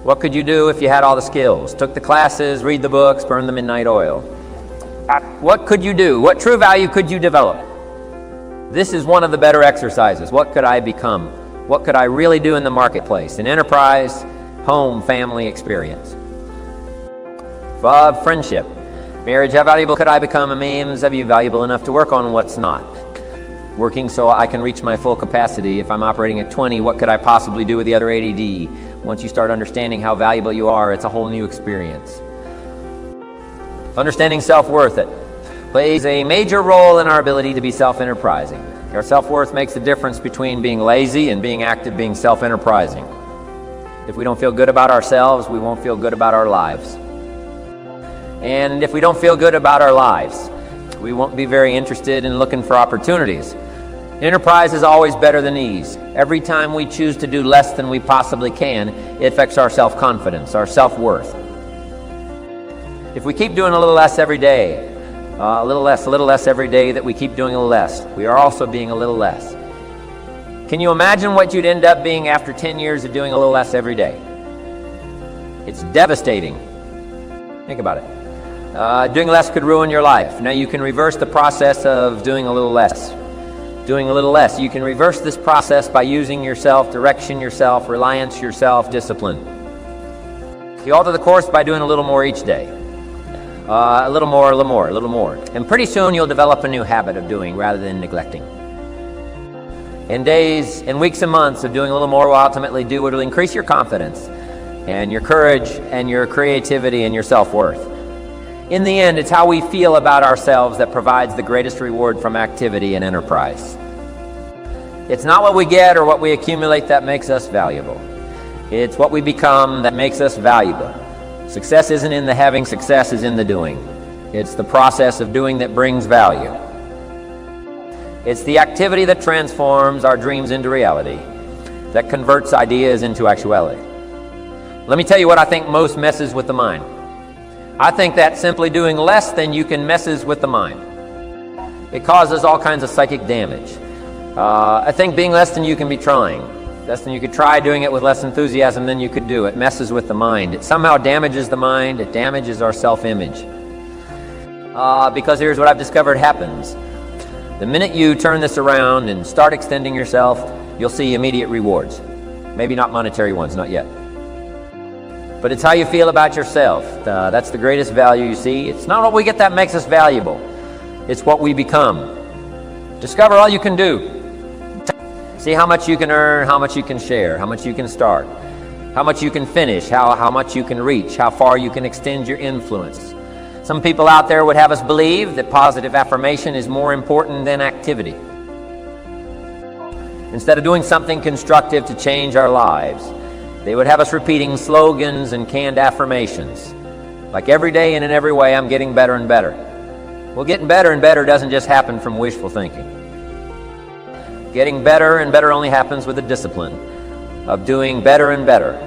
What could you do if you had all the skills? Took the classes, read the books, burn the midnight oil. What could you do? What true value could you develop? This is one of the better exercises. What could I become? What could I really do in the marketplace? An enterprise, home, family experience. Friendship. Marriage, how valuable could I become? A means of you valuable enough to work on what's not. Working so I can reach my full capacity. If I'm operating at 20, what could I possibly do with the other 80D? Once you start understanding how valuable you are, it's a whole new experience. Understanding self-worth. It plays a major role in our ability to be self-enterprising. Our self-worth makes the difference between being lazy and being active, being self-enterprising. If we don't feel good about ourselves, we won't feel good about our lives. And if we don't feel good about our lives, we won't be very interested in looking for opportunities. Enterprise is always better than ease. Every time we choose to do less than we possibly can, it affects our self-confidence, our self-worth. If we keep doing a little less every day, a little less every day that we keep doing a little less, we are also being a little less. Can you imagine what you'd end up being after 10 years of doing a little less every day? It's devastating. Think about it. Doing less could ruin your life. Now you can reverse the process of doing a little less. Doing a little less. You can reverse this process by using yourself, direction yourself, reliance yourself, discipline. You alter the course by doing a little more each day. A little more. And pretty soon you'll develop a new habit of doing rather than neglecting. In days and weeks and months of doing a little more will ultimately do what will increase your confidence and your courage and your creativity and your self-worth. In the end, it's how we feel about ourselves that provides the greatest reward from activity and enterprise. It's not what we get or what we accumulate that makes us valuable. It's what we become that makes us valuable. Success isn't in the having, success is in the doing. It's the process of doing that brings value. It's the activity that transforms our dreams into reality, that converts ideas into actuality. Let me tell you what I think most messes with the mind. I think that simply doing less than you can messes with the mind. It causes all kinds of psychic damage. I think being less than you can be trying. Less than you could try, doing it with less enthusiasm than you could do. It messes with the mind. It somehow damages the mind. It damages our self-image. Because here's what I've discovered happens. The minute you turn this around and start extending yourself, you'll see immediate rewards. Maybe not monetary ones, not yet. But it's how you feel about yourself. That's the greatest value, you see. It's not what we get that makes us valuable. It's what we become. Discover all you can do. See how much you can earn, how much you can share, how much you can start, how much you can finish, how much you can reach, how far you can extend your influence. Some people out there would have us believe that positive affirmation is more important than activity. Instead of doing something constructive to change our lives, they would have us repeating slogans and canned affirmations. Like every day and in every way, I'm getting better and better. Well, getting better and better doesn't just happen from wishful thinking. Getting better and better only happens with the discipline of doing better and better.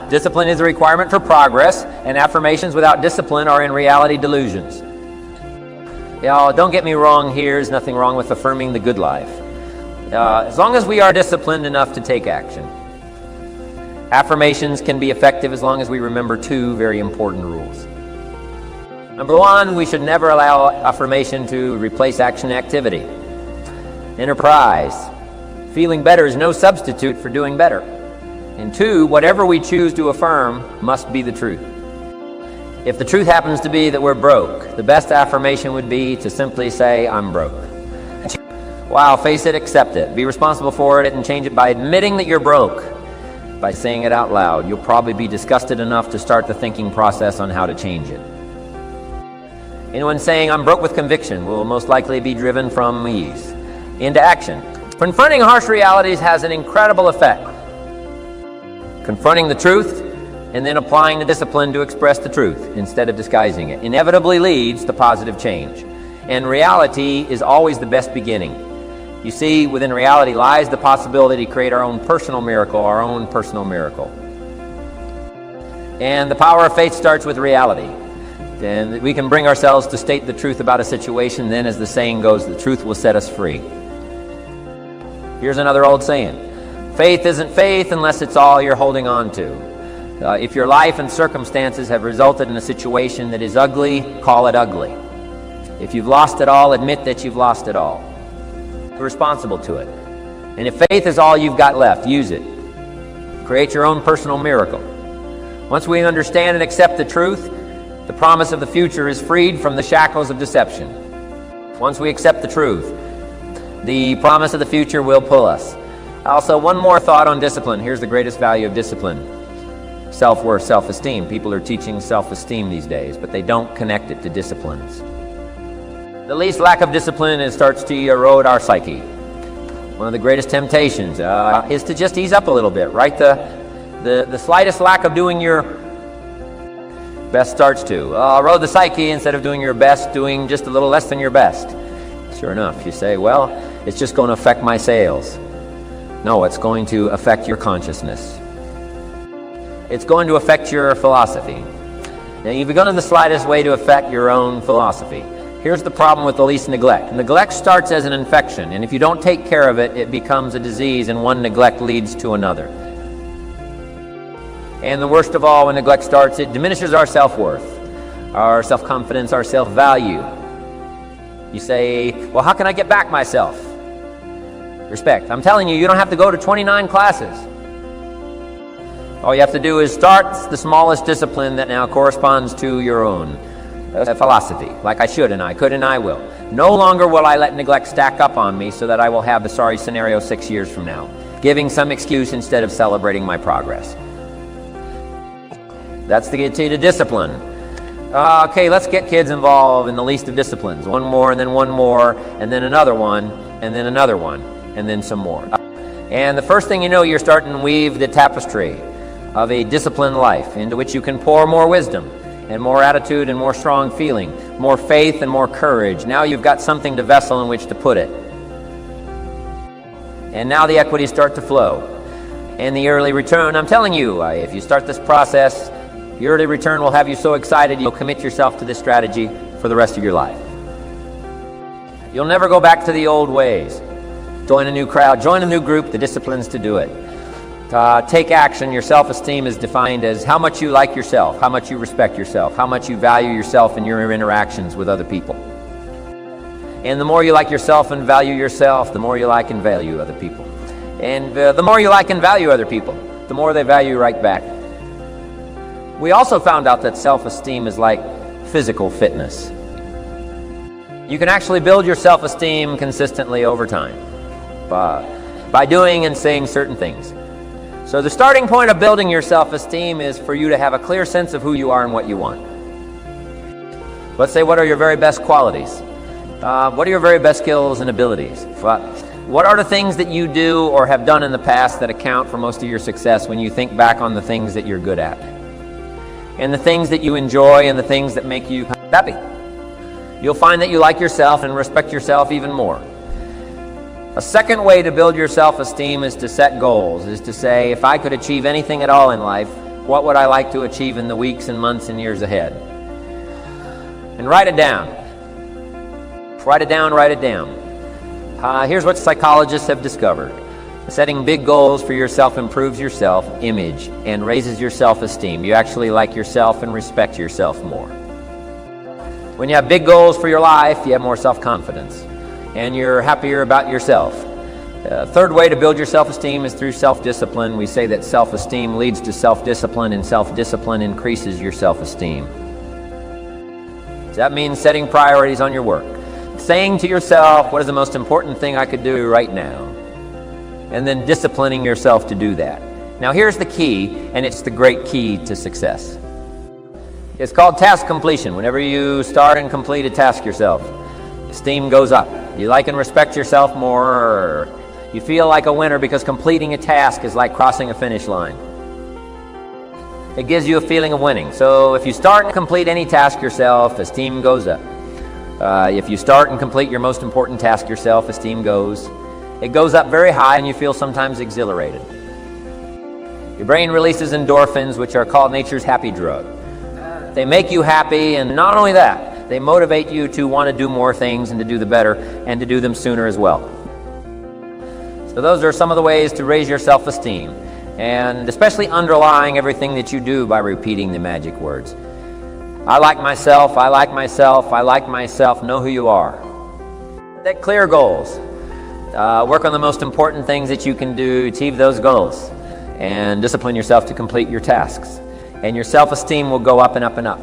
Discipline is a requirement for progress, and affirmations without discipline are in reality delusions. Don't get me wrong here. There's nothing wrong with affirming the good life. As long as we are disciplined enough to take action. Affirmations can be effective as long as we remember two very important rules. Number one, we should never allow affirmation to replace action activity. Enterprise. Feeling better is no substitute for doing better. And two, whatever we choose to affirm must be the truth. If the truth happens to be that we're broke, the best affirmation would be to simply say, I'm broke. Wow, face it, accept it. Be responsible for it and change it by admitting that you're broke. By saying it out loud, you'll probably be disgusted enough to start the thinking process on how to change it. Anyone saying, I'm broke with conviction, will most likely be driven from ease into action. Confronting harsh realities has an incredible effect. Confronting the truth and then applying the discipline to express the truth instead of disguising it inevitably leads to positive change. And reality is always the best beginning. You see, within reality lies the possibility to create our own personal miracle, And the power of faith starts with reality. Then we can bring ourselves to state the truth about a situation, then as the saying goes, the truth will set us free. Here's another old saying. Faith isn't faith unless it's all you're holding on to. If your life and circumstances have resulted in a situation that is ugly, call it ugly. If you've lost it all, admit that you've lost it all. Be responsible to it. And if faith is all you've got left, use it. Create your own personal miracle. Once we understand and accept the truth, the promise of the future is freed from the shackles of deception. Once we accept the truth, the promise of the future will pull us. Also, one more thought on discipline. Here's the greatest value of discipline. Self-worth, self-esteem. People are teaching self-esteem these days, but they don't connect it to disciplines. The least lack of discipline starts to erode our psyche. One of the greatest temptations is to just ease up a little bit, right? The slightest lack of doing your best starts to erode the psyche. Instead of doing your best, doing just a little less than your best. Sure enough, you say, well, it's just going to affect my sales. No, it's going to affect your consciousness. It's going to affect your philosophy. Now, you've begun in the slightest way to affect your own philosophy. Here's the problem with the least neglect. Neglect starts as an infection, and if you don't take care of it, it becomes a disease, and one neglect leads to another. And the worst of all, when neglect starts, it diminishes our self-worth, our self-confidence, our self-value. You say, well, how can I get back myself? Respect. I'm telling you, you don't have to go to 29 classes. All you have to do is start the smallest discipline that now corresponds to your own philosophy, like I should and I could and I will. No longer will I let neglect stack up on me so that I will have the sorry scenario 6 years from now, giving some excuse instead of celebrating my progress. That's the key to discipline. Okay, let's get kids involved in the least of disciplines. One more, and then another one, and then another one, and then some more. And the first thing you know, you're starting to weave the tapestry of a disciplined life into which you can pour more wisdom and more attitude and more strong feeling, more faith and more courage. Now you've got something to vessel in which to put it. And now the equities start to flow. And the early return, I'm telling you, if you start this process, the early return will have you so excited you'll commit yourself to this strategy for the rest of your life. You'll never go back to the old ways. Join a new crowd, join a new group, the disciplines to do it. Take action. Your self-esteem is defined as how much you like yourself, how much you respect yourself, how much you value yourself in your interactions with other people. And the more you like yourself and value yourself, the more you like and value other people. And the more you like and value other people, the more they value you right back. We also found out that self-esteem is like physical fitness. You can actually build your self-esteem consistently over time by doing and saying certain things. So the starting point of building your self-esteem is for you to have a clear sense of who you are and what you want. Let's say, what are your very best qualities? What are your very best skills and abilities? What are the things that you do or have done in the past that account for most of your success when you think back on the things that you're good at? And the things that you enjoy and the things that make you happy. You'll find that you like yourself and respect yourself even more. A second way to build your self-esteem is to set goals, is to say, if I could achieve anything at all in life, what would I like to achieve in the weeks and months and years ahead? And write it down. Write it down, write it down. Here's what psychologists have discovered. Setting big goals for yourself improves your self-image and raises your self-esteem. You actually like yourself and respect yourself more. When you have big goals for your life, you have more self-confidence and you're happier about yourself. Third way to build your self-esteem is through self-discipline. We say that self-esteem leads to self-discipline and self-discipline increases your self-esteem. So that means setting priorities on your work. Saying to yourself, what is the most important thing I could do right now? And then disciplining yourself to do that. Now here's the key, and it's the great key to success. It's called task completion. Whenever you start and complete a task yourself, esteem goes up. You like and respect yourself more. You feel like a winner because completing a task is like crossing a finish line. It gives you a feeling of winning. So if you start and complete any task yourself, esteem goes up. If you start and complete your most important task yourself, esteem goes. It goes up very high and you feel sometimes exhilarated. Your brain releases endorphins, which are called nature's happy drug. They make you happy, and not only that, they motivate you to want to do more things and to do the better and to do them sooner as well. So those are some of the ways to raise your self-esteem. and especially underlying everything that you do by repeating the magic words. I like myself, I like myself, I like myself, know who you are. Set clear goals. Work on the most important things that you can do, achieve those goals, and discipline yourself to complete your tasks. And your self-esteem will go up and up and up.